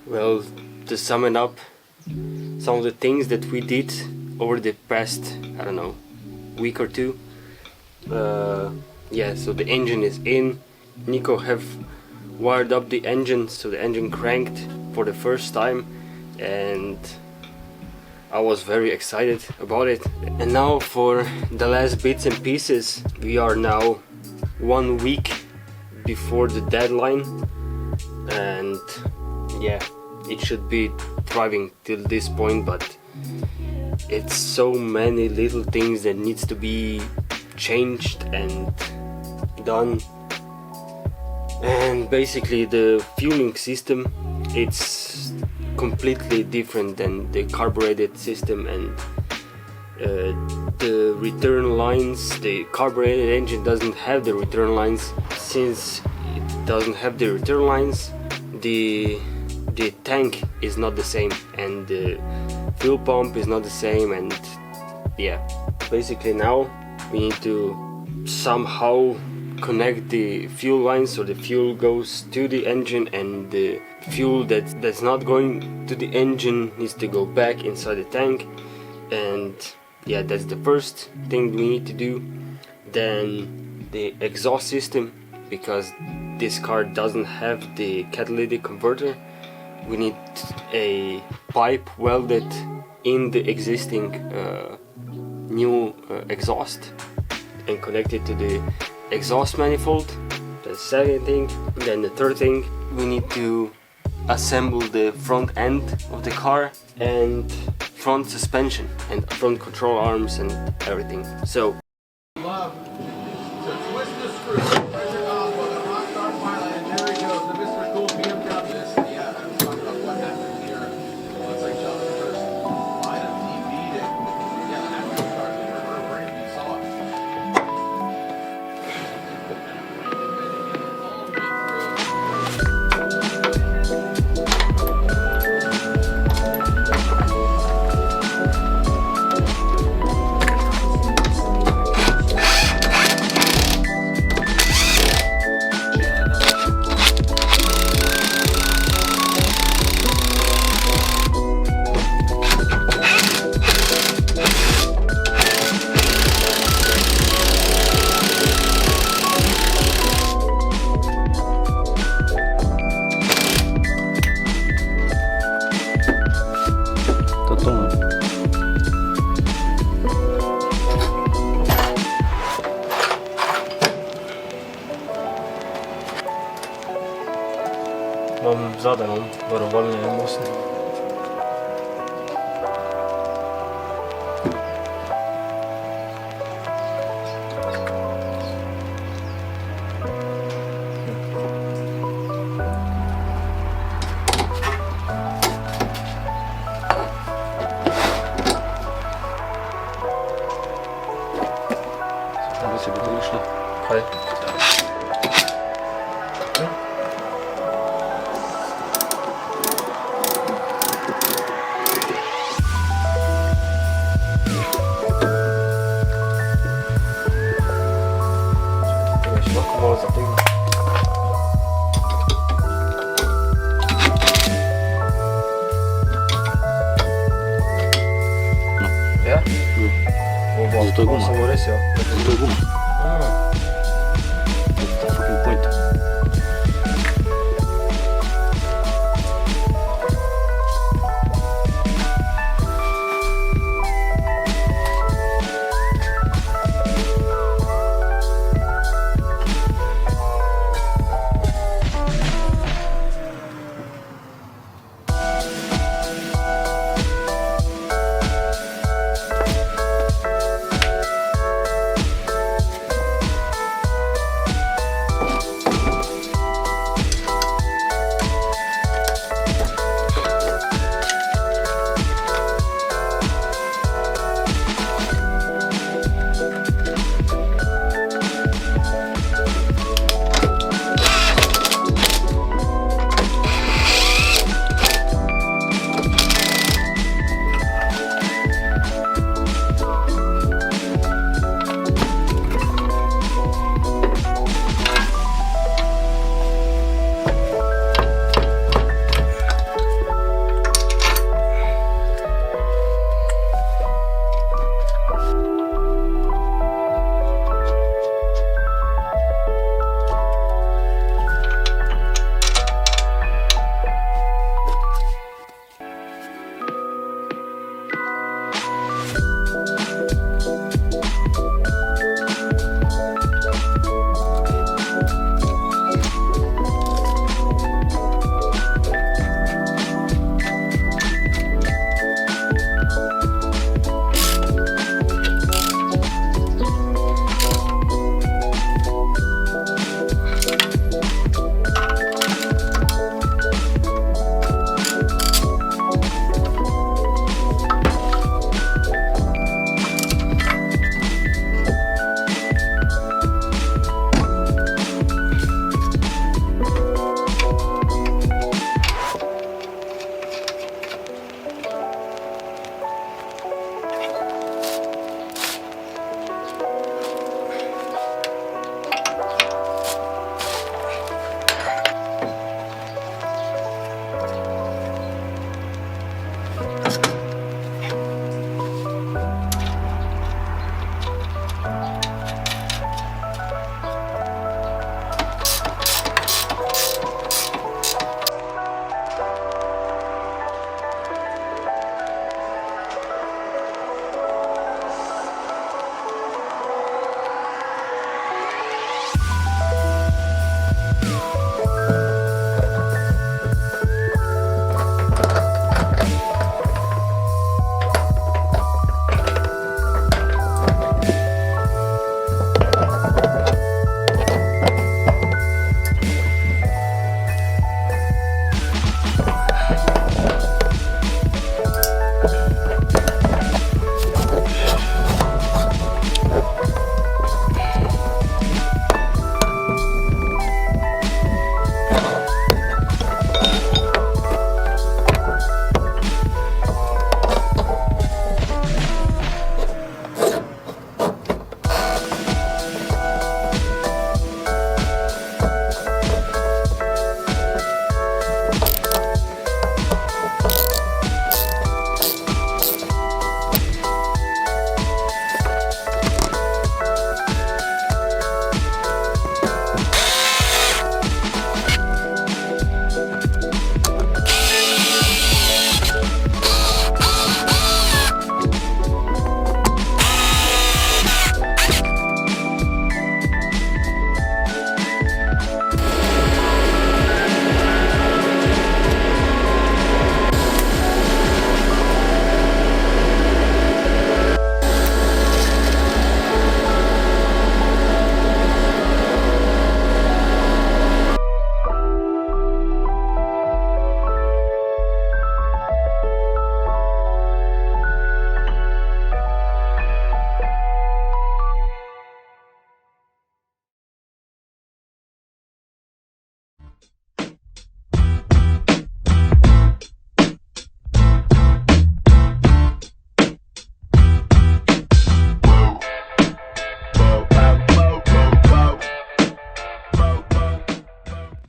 Well, to sum it up, some of the things that we did over the past, I don't know, week or two. Yeah, so the engine is in. Nico have wired up the engine, so the engine cranked for the first time, and I was very excited about it. And now for the last bits and pieces, we are now 1 week before the deadline, and yeah, it should be driving till this point, but it's so many little things that needs to be changed and done. And basically the fueling system, it's completely different than the carbureted system, and the return lines, the carbureted engine doesn't have the return lines. Since it doesn't have the return lines, the tank is not the same, and the fuel pump is not the same, and yeah, basically now we need to somehow connect the fuel lines so the fuel goes to the engine, and the fuel that's not going to the engine needs to go back inside the tank. And yeah, that's the first thing we need to do. Then the exhaust system, because this car doesn't have the catalytic converter, we need a pipe welded in the existing new exhaust and connected to the exhaust manifold. That's the second thing. Then the third thing, we need to assemble the front end of the car and front suspension and front control arms and everything. So twist the screw, press it off on the hot start pilot, and there he goes, the Mr. Cool BMW. Yeah, I was talking about what happened here. Looks like Jonathan first might have TV'd it. Yeah, the actual cars were reverberating, you saw it. mam zadem, warowalnie mocno. Aby sobie to wyszło. Hej. Ja? To je guma. To je guma.